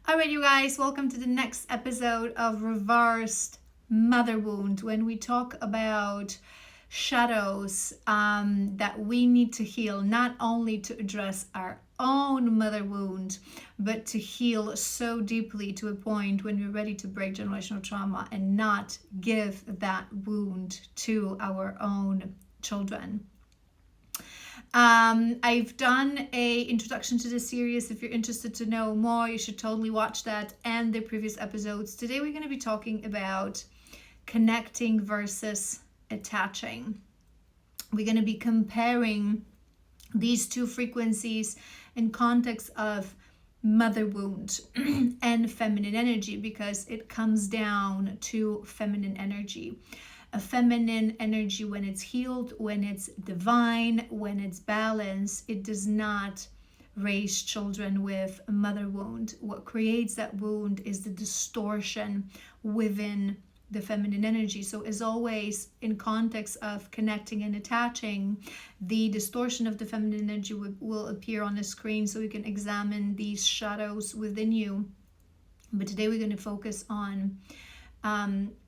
All right, you guys, welcome to the next episode of Reversed Mother Wound, when we talk about shadows that we need to heal, not only to address our own mother wound, but to heal so deeply to a point when we're ready to break generational trauma and not give that wound to our own children. I've done a introduction to this series. If you're interested to know more, you should totally watch that and the previous episodes. Today we're going to be talking about connecting versus attaching. We're going to be comparing these two frequencies in context of mother wound and feminine energy, because it comes down to feminine energy. A feminine energy, when it's healed, when it's divine, when it's balanced, it does not raise children with a mother wound. What creates that wound is the distortion within the feminine energy. So as always, in context of connecting and attaching, the distortion of the feminine energy will appear on the screen, so you can examine these shadows within you. But today we're going to focus on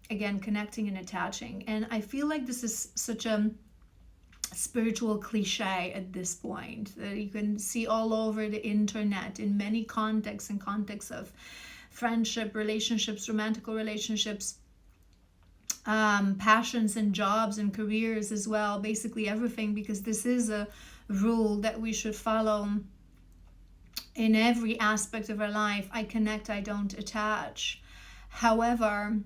again, connecting and attaching. And I feel like this is such a spiritual cliche at this point that you can see all over the internet in many contexts, in contexts of friendship, relationships, romantic relationships, passions and jobs and careers as well, basically everything, because this is a rule that we should follow in every aspect of our life. I connect, I don't attach. However,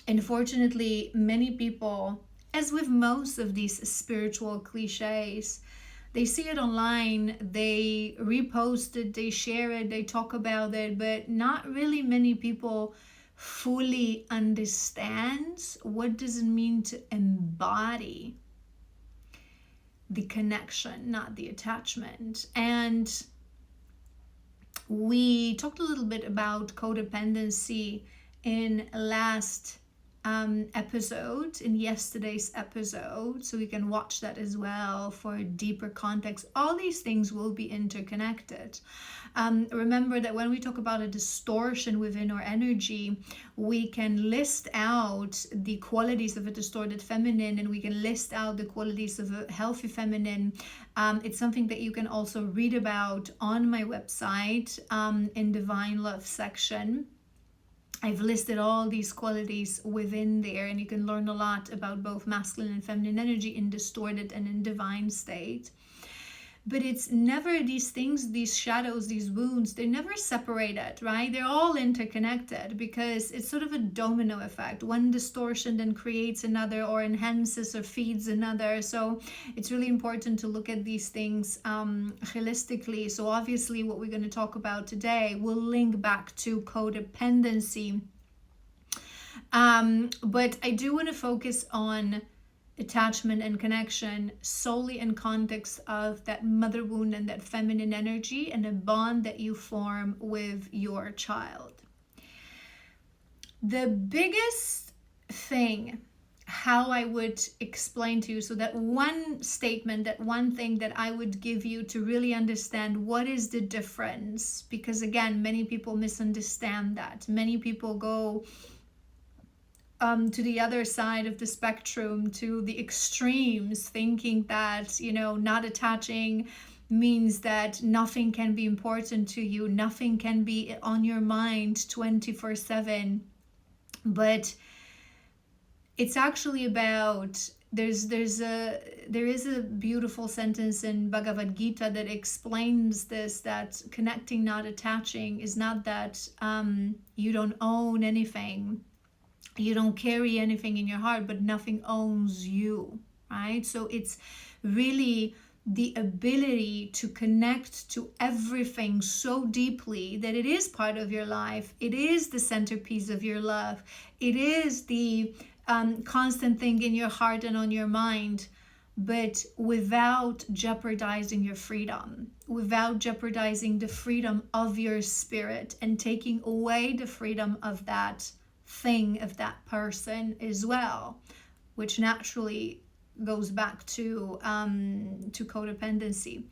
unfortunately, many people, as with most of these spiritual cliches, they see it online, they repost it, they share it, they talk about it, but not really many people fully understand what does it mean to embody the connection, not the attachment. And we talked a little bit about codependency in last episode, in yesterday's episode, so you can watch that as well for deeper context. All these things will be interconnected. Remember that when we talk about a distortion within our energy, we can list out the qualities of a distorted feminine, and we can list out the qualities of a healthy feminine. It's something that you can also read about on my website in Divine Love section. I've listed all these qualities within there, and you can learn a lot about both masculine and feminine energy in distorted and in divine state. But it's never these things, these shadows, these wounds, they're never separated, right? They're all interconnected, because it's sort of a domino effect. One distortion then creates another, or enhances or feeds another. So it's really important to look at these things holistically. So obviously what we're going to talk about today will link back to codependency. But I do want to focus on attachment and connection solely in context of that mother wound and that feminine energy and a bond that you form with your child. The biggest thing, how I would explain to you, so that one statement, that one thing that I would give you to really understand what is the difference, because again, many people misunderstand that. Many people go to the other side of the spectrum, to the extremes, thinking that, not attaching means that nothing can be important to you, nothing can be on your mind 24/7. But it's actually about, there is a beautiful sentence in Bhagavad Gita that explains this, that connecting, not attaching, is not that you don't own anything, you don't carry anything in your heart, but nothing owns you, right? So it's really the ability to connect to everything so deeply that it is part of your life. It is the centerpiece of your love. It is the constant thing in your heart and on your mind, but without jeopardizing your freedom, without jeopardizing the freedom of your spirit and taking away the freedom of that thing, of that person as well, which naturally goes back to codependency.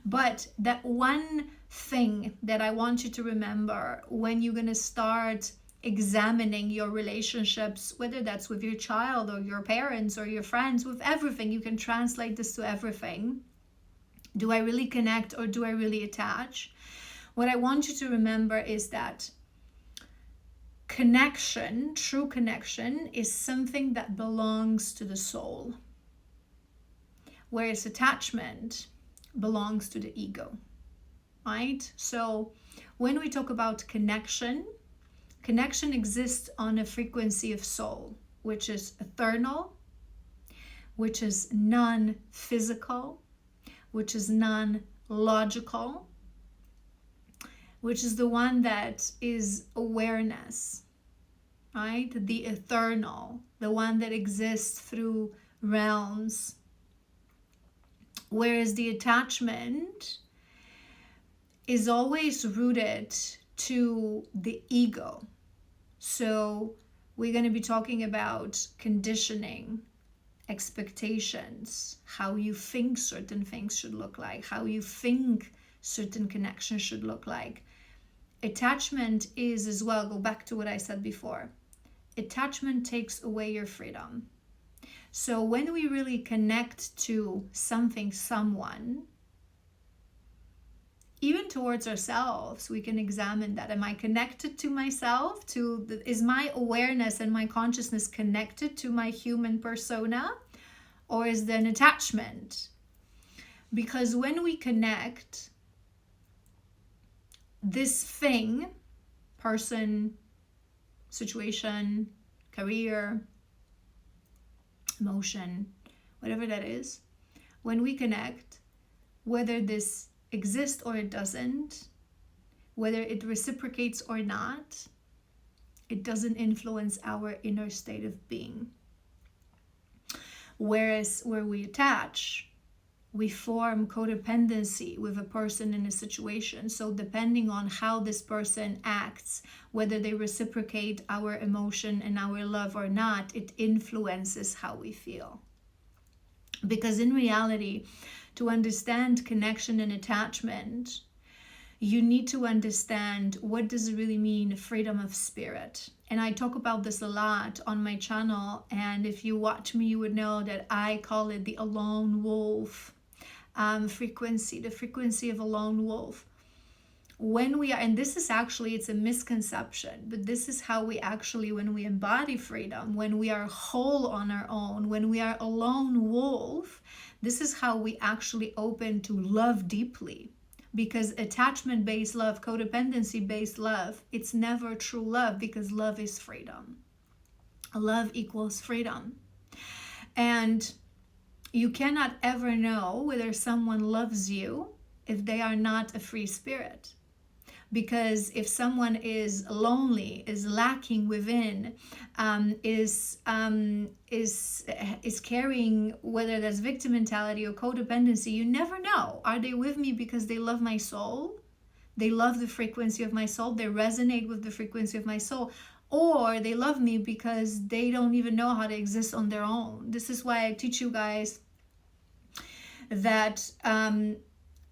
But that one thing that I want you to remember when you're going to start examining your relationships, whether that's with your child or your parents or your friends, with everything, you can translate this to everything. Do I really connect or do I really attach? What I want you to remember is that connection, true connection, is something that belongs to the soul, whereas attachment belongs to the ego, right? So when we talk about connection, connection exists on a frequency of soul, which is eternal, which is non-physical, which is non-logical, which is the one that is awareness, right? The eternal, the one that exists through realms. Whereas the attachment is always rooted to the ego. So we're going to be talking about conditioning, expectations, how you think certain things should look like, how you think certain connections should look like. Attachment is as well, go back to what I said before, attachment takes away your freedom. So when we really connect to something, someone, even towards ourselves, we can examine that. Am I connected to myself? Is my awareness and my consciousness connected to my human persona? Or is there an attachment? Because when we connect, this thing, person, situation, career, emotion, whatever that is, when we connect, whether this exists or it doesn't, whether it reciprocates or not, it doesn't influence our inner state of being. Whereas where we attach, we form codependency with a person in a situation. So depending on how this person acts, whether they reciprocate our emotion and our love or not, it influences how we feel. Because in reality, to understand connection and attachment, you need to understand what does it really mean, freedom of spirit. And I talk about this a lot on my channel. And if you watch me, you would know that I call it the alone wolf frequency, the frequency of a lone wolf. When we are, and this is actually, it's a misconception, but this is how we actually, when we embody freedom, when we are whole on our own, when we are a lone wolf, this is how we actually open to love deeply. Because attachment-based love, codependency-based love, it's never true love, because love is freedom. Love equals freedom. And you cannot ever know whether someone loves you if they are not a free spirit. Because if someone is lonely, is lacking within, is carrying, whether that's victim mentality or codependency, you never know. Are they with me because they love my soul? They love the frequency of my soul. They resonate with the frequency of my soul. Or they love me because they don't even know how to exist on their own. This is why I teach you guys that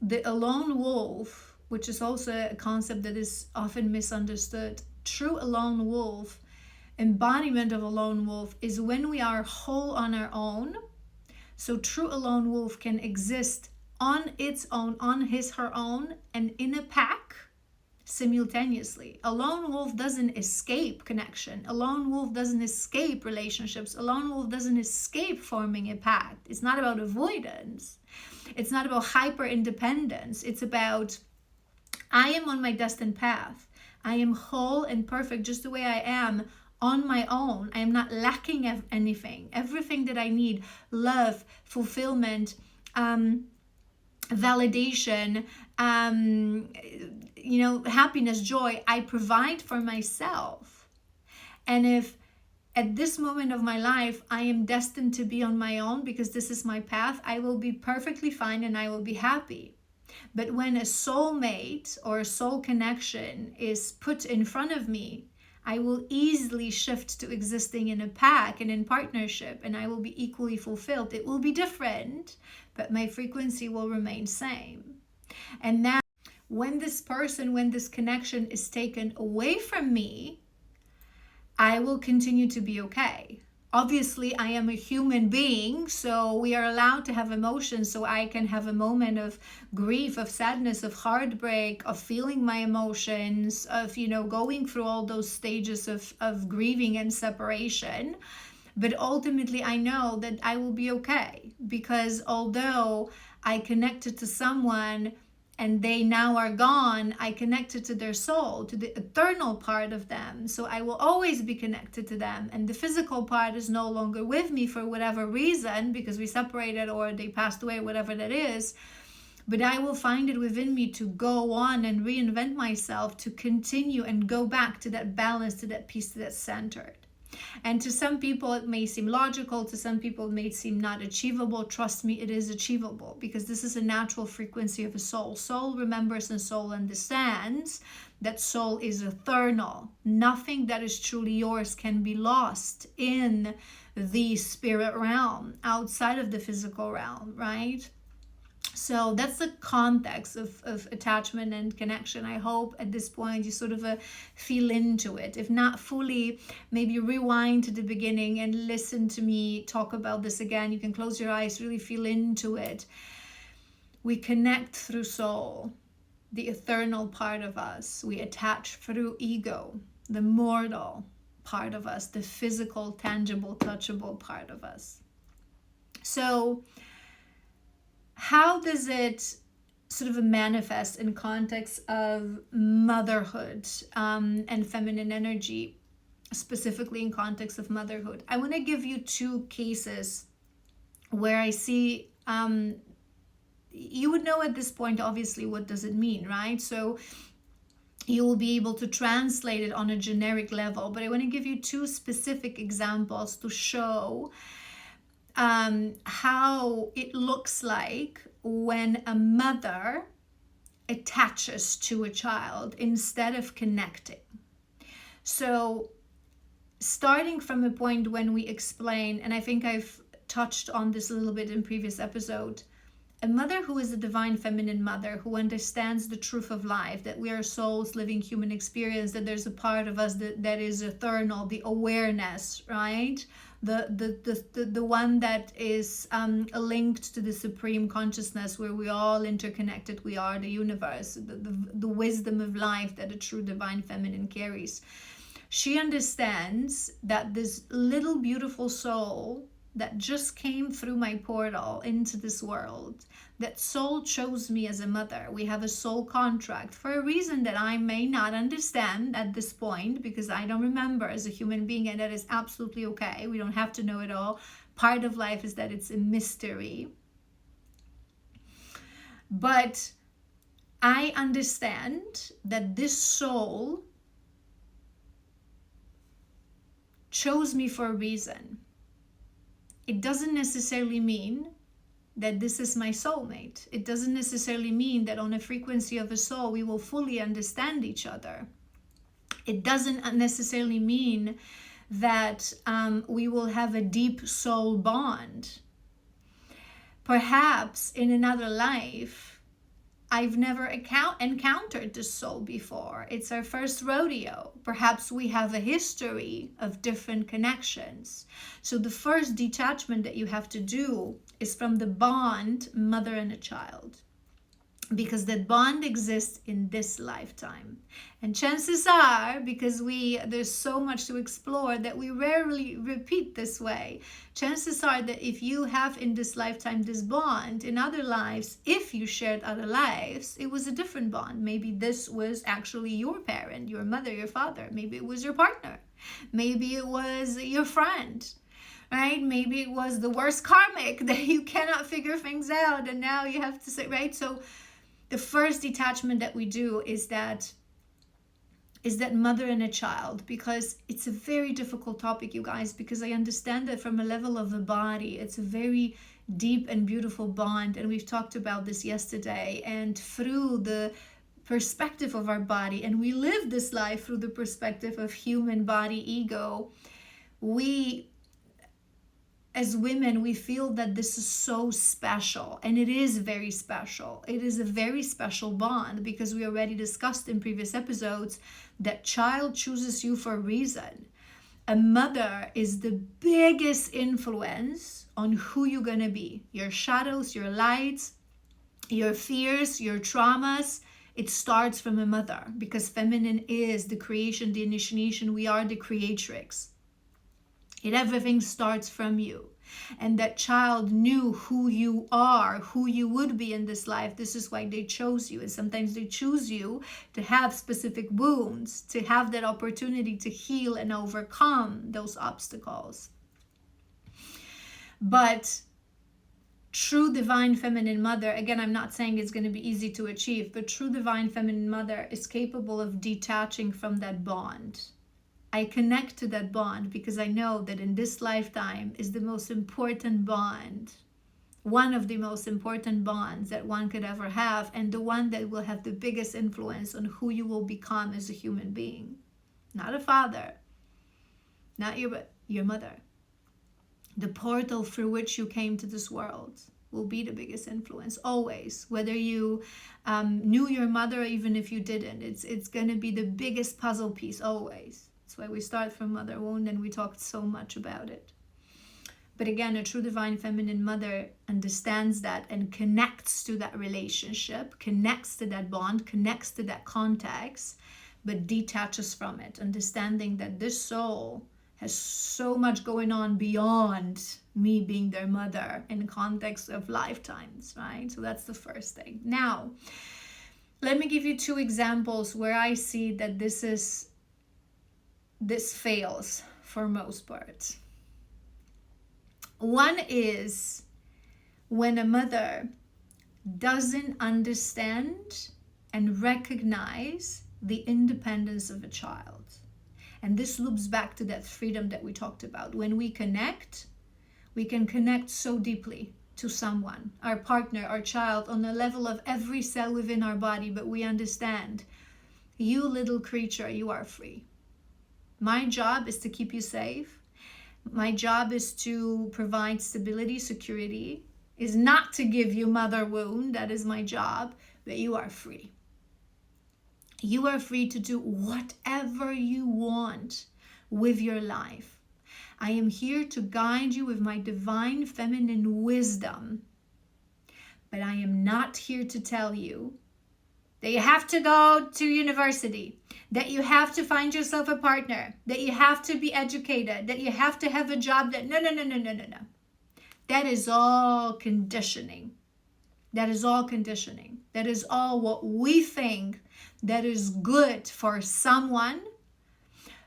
the alone wolf, which is also a concept that is often misunderstood, true alone wolf, embodiment of a lone wolf, is when we are whole on our own. So true alone wolf can exist on its own, on his, her own, and in a pack simultaneously. A lone wolf doesn't escape connection. A lone wolf doesn't escape relationships. A lone wolf doesn't escape forming a pack. It's not about avoidance. It's not about hyper independence. It's about, I am on my destined path. I am whole and perfect just the way I am on my own. I am not lacking anything. Everything that I need, love, fulfillment, validation, happiness, joy, I provide for myself. And if at this moment of my life I am destined to be on my own because this is my path, I will be perfectly fine and I will be happy. But when a soulmate or a soul connection is put in front of me, I will easily shift to existing in a pack and in partnership, and I will be equally fulfilled. It will be different, but my frequency will remain same. And now, when this connection is taken away from me, I will continue to be okay. Obviously, I am a human being, so we are allowed to have emotions. So I can have a moment of grief, of sadness, of heartbreak, of feeling my emotions, of, going through all those stages of grieving and separation. But ultimately, I know that I will be okay, because although I connected to someone and they now are gone, I connected to their soul, to the eternal part of them. So I will always be connected to them. And the physical part is no longer with me for whatever reason, because we separated or they passed away, whatever that is. But I will find it within me to go on and reinvent myself, to continue and go back to that balance, to that peace, to that centered. And to some people it may seem logical, to some people it may seem not achievable. Trust me, it is achievable, because this is a natural frequency of a soul. Soul remembers and soul understands that soul is eternal. Nothing that is truly yours can be lost in the spirit realm, outside of the physical realm, right? So that's the context of attachment and connection. I hope at this point you sort of feel into it. If not fully, maybe rewind to the beginning and listen to me talk about this again. You can close your eyes, really feel into it. We connect through soul, the eternal part of us. We attach through ego, the mortal part of us, the physical, tangible, touchable part of us. So how does it sort of manifest in context of motherhood and feminine energy, specifically in context of motherhood? I want to give you two cases where I see, you would know at this point, obviously, what does it mean, right? So you will be able to translate it on a generic level, but I want to give you two specific examples to show how it looks like when a mother attaches to a child instead of connecting. So starting from a point when we explain, and I think I've touched on this a little bit in previous episode, a mother who is a divine feminine mother, who understands the truth of life, that we are souls living human experience, that there's a part of us that is eternal, the awareness, right? The one that is linked to the supreme consciousness, where we all interconnected, we are the universe, the wisdom of life that a true divine feminine carries. She understands that this little beautiful soul that just came through my portal into this world, that soul chose me as a mother. We have a soul contract for a reason that I may not understand at this point, because I don't remember as a human being, and that is absolutely okay. We don't have to know it all. Part of life is that it's a mystery. But I understand that this soul chose me for a reason. It doesn't necessarily mean that this is my soulmate. It doesn't necessarily mean that on a frequency of a soul we will fully understand each other. It doesn't necessarily mean that we will have a deep soul bond. Perhaps in another life, I've never encountered this soul before. It's our first rodeo. Perhaps we have a history of different connections. So the first detachment that you have to do is from the bond mother and a child, because that bond exists in this lifetime. And chances are, because there's so much to explore that we rarely repeat this way, chances are that if you have in this lifetime this bond, in other lives, if you shared other lives, it was a different bond. Maybe this was actually your parent, your mother, your father. Maybe it was your partner. Maybe it was your friend. Right? Maybe it was the worst karmic that you cannot figure things out, and now you have to say, right? So the first detachment that we do is that mother and a child, because it's a very difficult topic, you guys, because I understand that from a level of the body, it's a very deep and beautiful bond, and we've talked about this yesterday, and through the perspective of our body, and we live this life through the perspective of human body ego, we as women, we feel that this is so special, and it is very special. It is a very special bond, because we already discussed in previous episodes that child chooses you for a reason. A mother is the biggest influence on who you're going to be. Your shadows, your lights, your fears, your traumas, it starts from a mother, because feminine is the creation, the initiation. We are the creatrix. Everything starts from you. And that child knew who you are, who you would be in this life. This is why they chose you. And sometimes they choose you to have specific wounds, to have that opportunity to heal and overcome those obstacles. But true divine feminine mother, again, I'm not saying it's going to be easy to achieve, but true divine feminine mother is capable of detaching from that bond. I connect to that bond because I know that in this lifetime is the most important bond, one of the most important bonds that one could ever have, and the one that will have the biggest influence on who you will become as a human being. Not a father, not your mother. The portal through which you came to this world will be the biggest influence, always. Whether you knew your mother or even if you didn't, it's going to be the biggest puzzle piece, always. That's why we start from mother wound, and we talked so much about it. But again, a true divine feminine mother understands that and connects to that relationship, connects to that bond, connects to that context, but detaches from it, understanding that this soul has so much going on beyond me being their mother in the context of lifetimes, right? So that's the first thing. Now, let me give you two examples where I see that this fails for most part. One is when a mother doesn't understand and recognize the independence of a child. And this loops back to that freedom that we talked about. When we connect, we can connect so deeply to someone, our partner, our child, on the level of every cell within our body, but we understand, you little creature, you are free. My job is to keep you safe. My job is to provide stability, security, is not to give you mother wound. That is my job, but you are free. You are free to do whatever you want with your life. I am here to guide you with my divine feminine wisdom, but I am not here to tell you that you have to go to university, that you have to find yourself a partner, that you have to be educated, that you have to have a job. No. That is all conditioning. That is all conditioning. That is all what we think that is good for someone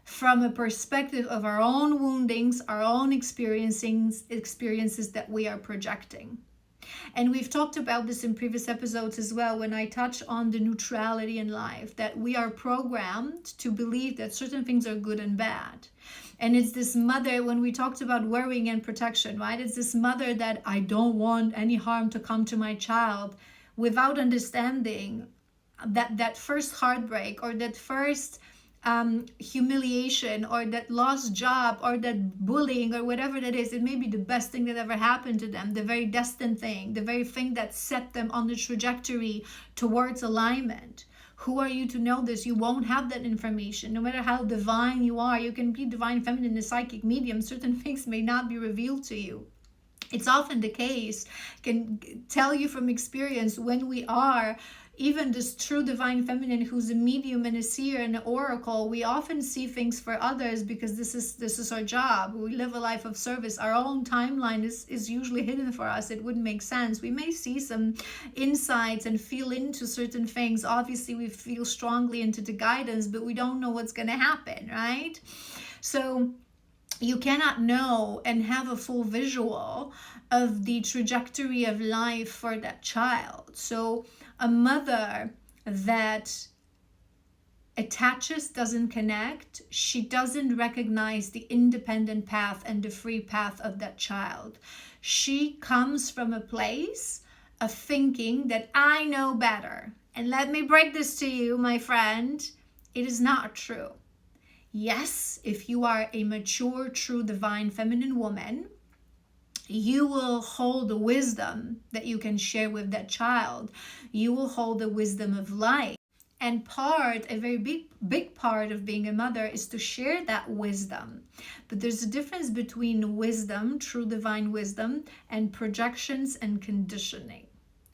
from a perspective of our own woundings, our own experiences that we are projecting. And we've talked about this in previous episodes as well, when I touch on the neutrality in life, that we are programmed to believe that certain things are good and bad. And it's this mother, when we talked about worrying and protection, right? It's this mother that I don't want any harm to come to my child, without understanding that first heartbreak, or that first humiliation, or that lost job, or that bullying, or whatever that is, it may be the best thing that ever happened to them, the very destined thing, the very thing that set them on the trajectory towards alignment. Who are you to know this? You won't have that information. No matter how divine you are, you can be divine feminine, a psychic medium, certain things may not be revealed to you. It's often the case, can tell you from experience, when we are even this true divine feminine who's a medium and a seer and an oracle, we often see things for others because this is our job. We live a life of service. Our own timeline is usually hidden for us. It wouldn't make sense. We may see some insights and feel into certain things. Obviously, we feel strongly into the guidance, but we don't know what's going to happen, right? So you cannot know and have a full visual of the trajectory of life for that child. So a mother that attaches, doesn't connect, she doesn't recognize the independent path and the free path of that child. She comes from a place of thinking that I know better. And let me break this to you, my friend. It is not true. Yes, if you are a mature, true, divine, feminine woman, you will hold the wisdom that you can share with that child. You will hold the wisdom of life. And a very big part of being a mother is to share that wisdom. But there's a difference between wisdom, true divine wisdom, and projections and conditioning,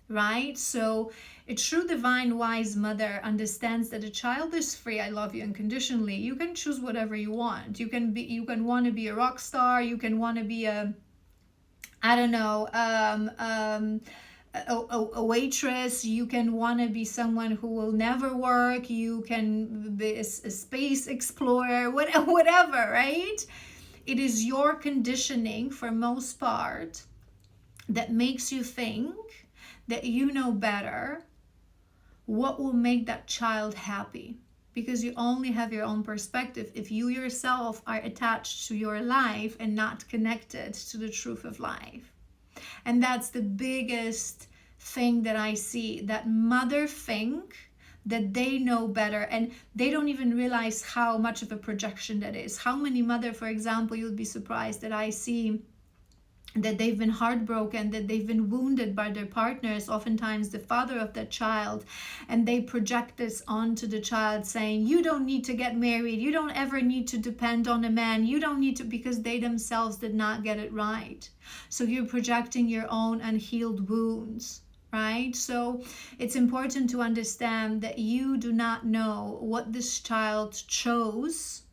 right? So a true divine wise mother understands that a child is free. I love you unconditionally. You can choose whatever you want. You can want to be a rock star. You can want to be a, I don't know, a waitress. You can want to be someone who will never work. You can be a space explorer, whatever, right? It is your conditioning for most part that makes you think that you know better what will make that child happy, because you only have your own perspective if you yourself are attached to your life and not connected to the truth of life. And that's the biggest thing that I see, that mothers think that they know better, and they don't even realize how much of a projection that is. How many mothers, for example, you'll be surprised that I see that they've been heartbroken, that they've been wounded by their partners, oftentimes the father of that child, and they project this onto the child, saying, you don't need to get married, you don't ever need to depend on a man, you don't need to, because they themselves did not get it right. So you're projecting your own unhealed wounds, right? So it's important to understand that you do not know what this child chose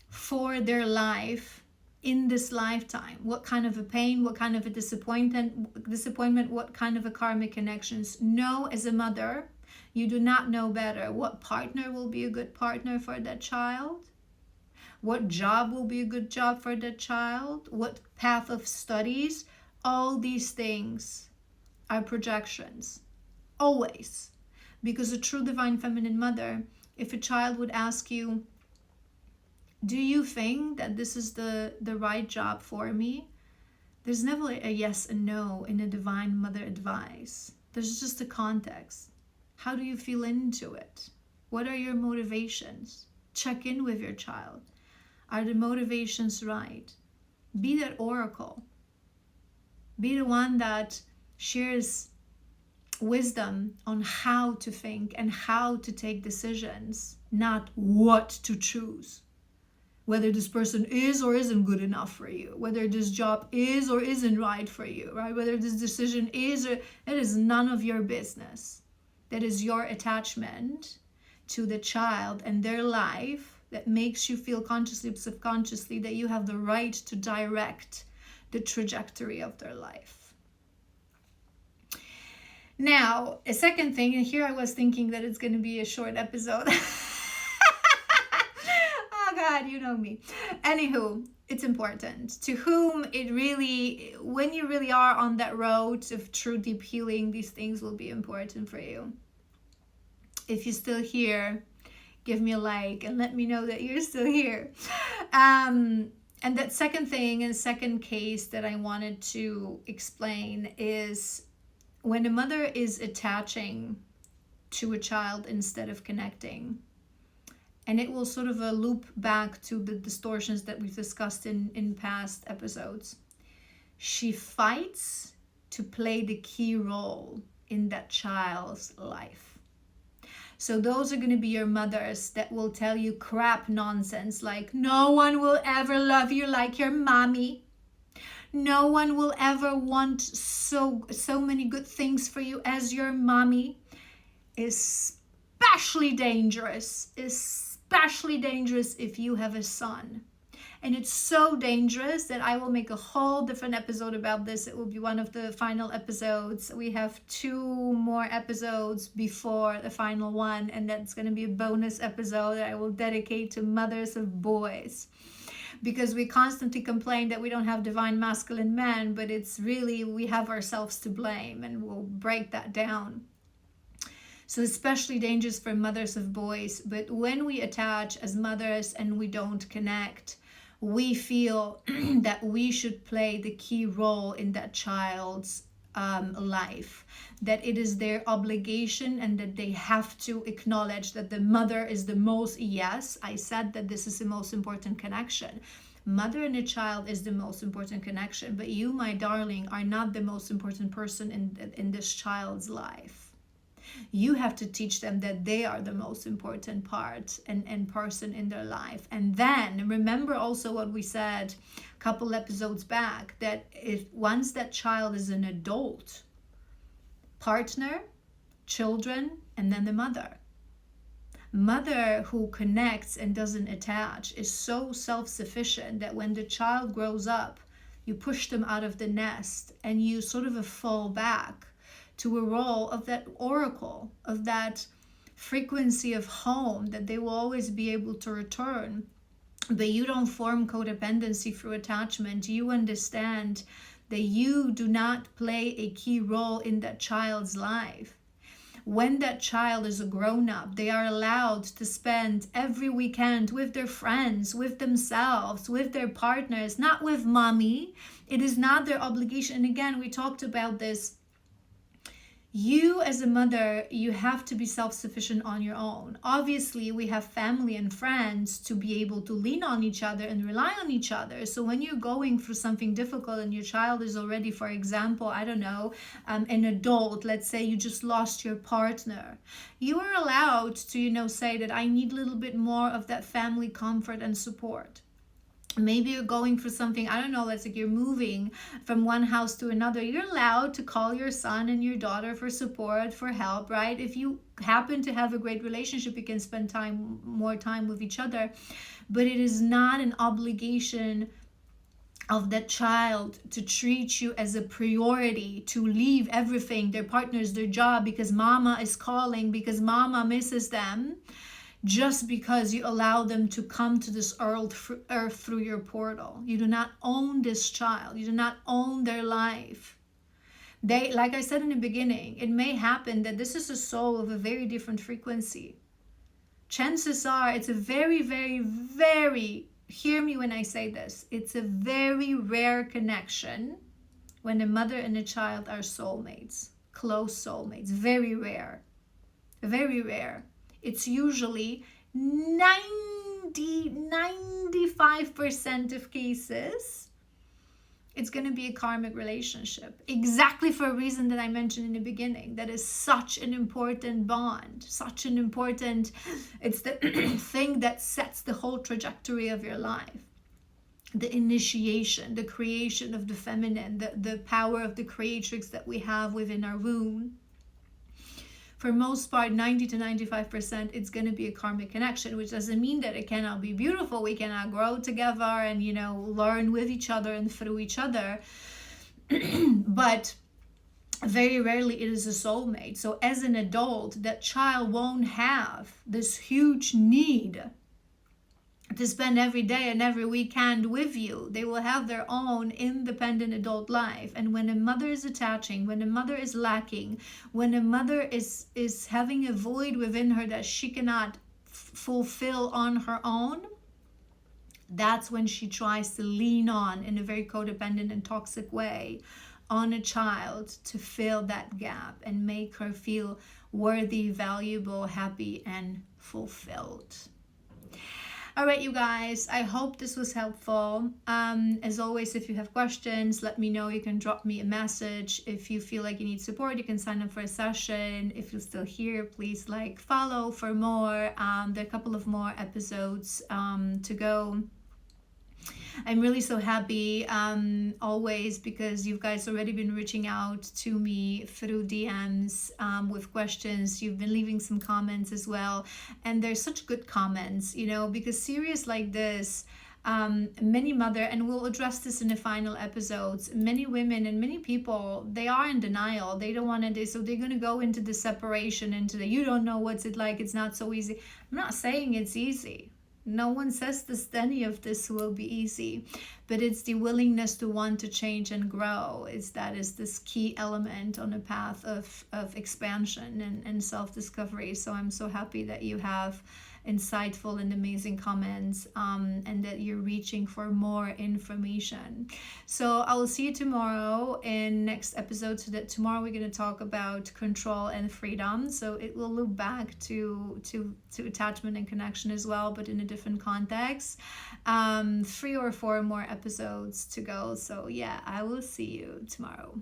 for their life in this lifetime. What kind of a pain, what kind of a disappointment, what kind of a karmic connections. No, as a mother, you do not know better what partner will be a good partner for that child, what job will be a good job for that child, what path of studies. All these things are projections, always. Because a true divine feminine mother, if a child would ask you, do you think that this is the right job for me? There's never a yes and no in a divine mother advice. There's just a context. How do you feel into it? What are your motivations? Check in with your child. Are the motivations right? Be that oracle. Be the one that shares wisdom on how to think and how to take decisions, not what to choose. Whether this person is or isn't good enough for you, whether this job is or isn't right for you, right? Whether this decision is or, it is none of your business. That is your attachment to the child and their life that makes you feel consciously, subconsciously, that you have the right to direct the trajectory of their life. Now, a second thing, and here I was thinking that it's going to be a short episode. God, you know me. Anywho, it's important. To whom it really, when you really are on that road of true deep healing, these things will be important for you. If you're still here, give me a like and let me know that you're still here. And that second thing and second case that I wanted to explain is when a mother is attaching to a child instead of connecting. And it will sort of loop back to the distortions that we've discussed in past episodes. She fights to play the key role in that child's life. So those are going to be your mothers that will tell you crap nonsense like, no one will ever love you like your mommy. No one will ever want so many good things for you as your mommy. Especially dangerous if you have a son. And it's so dangerous that I will make a whole different episode about this. It will be one of the final episodes. We have 2 more episodes before the final one, and that's going to be a bonus episode that I will dedicate to mothers of boys. Because we constantly complain that we don't have divine masculine men, but it's really, we have ourselves to blame, and we'll break that down. So especially dangerous for mothers of boys. But when we attach as mothers and we don't connect, we feel that we should play the key role in that child's life, that it is their obligation and that they have to acknowledge that the mother is the most, yes, I said that this is the most important connection. Mother and a child is the most important connection, but you, my darling, are not the most important person in this child's life. You have to teach them that they are the most important part and person in their life. And then remember also what we said a couple episodes back, that if once that child is an adult, partner, children, and then the mother. Mother who connects and doesn't attach is so self-sufficient that when the child grows up, you push them out of the nest and you sort of fall back to a role of that oracle, of that frequency of home that they will always be able to return. But you don't form codependency through attachment. You understand that you do not play a key role in that child's life. When that child is a grown-up, they are allowed to spend every weekend with their friends, with themselves, with their partners, not with mommy. It is not their obligation. And again, we talked about this. You as a mother, you have to be self-sufficient on your own. Obviously, we have family and friends to be able to lean on each other and rely on each other. So when you're going through something difficult and your child is already, for example, I don't know, an adult, let's say you just lost your partner, you are allowed to, say that I need a little bit more of that family comfort and support. Maybe you're going for something, I don't know, let's say you're moving from one house to another. You're allowed to call your son and your daughter for support, for help, right? If you happen to have a great relationship, you can spend more time with each other. But it is not an obligation of that child to treat you as a priority, to leave everything, their partners, their job, because mama is calling, because mama misses them, just because you allow them to come to this earth through your portal. You do not own this child. You do not own their life. They, like I said in the beginning, it may happen that this is a soul of a very different frequency. Chances are it's a very, very, very, hear me when I say this, it's a very rare connection when a mother and a child are soulmates, close soulmates. Very rare. Very rare. It's usually 95% of cases, it's going to be a karmic relationship. Exactly for a reason that I mentioned in the beginning. That is such an important bond, such an important, it's the thing that sets the whole trajectory of your life. The initiation, the creation of the feminine, the power of the creatrix that we have within our womb. For most part, 90 to 95%, it's going to be a karmic connection, which doesn't mean that it cannot be beautiful. We cannot grow together and, learn with each other and through each other. But very rarely it is a soulmate. So as an adult, that child won't have this huge need to spend every day and every weekend with you. They will have their own independent adult life. And when a mother is attaching, when a mother is lacking, when a mother is having a void within her that she cannot fulfill on her own, that's when she tries to lean on, in a very codependent and toxic way, on a child to fill that gap and make her feel worthy, valuable, happy, and fulfilled. All right, you guys, I hope this was helpful. As always, if you have questions, let me know. You can drop me a message. If you feel like you need support, you can sign up for a session. If you're still here, please follow for more. There are a couple of more episodes to go. I'm really so happy always, because you guys already been reaching out to me through DMs with questions. You've been leaving some comments as well, and they're such good comments, because series like this, many mother, and we'll address this in the final episodes, many women and many people, they are in denial. They don't want to, so they're going to go into the separation, into the, you don't know what's it like, it's not so easy. I'm not saying it's easy. No one says this, any of this will be easy. but it's the willingness to want to change and grow. That is this key element on a path of expansion and self-discovery. So I'm so happy that you have insightful and amazing comments, and that you're reaching for more information. So I will see you tomorrow in next episode. So that tomorrow we're going to talk about control and freedom. So it will loop back to attachment and connection as well, but in a different context. 3 or 4 more episodes to go. So yeah, I will see you tomorrow.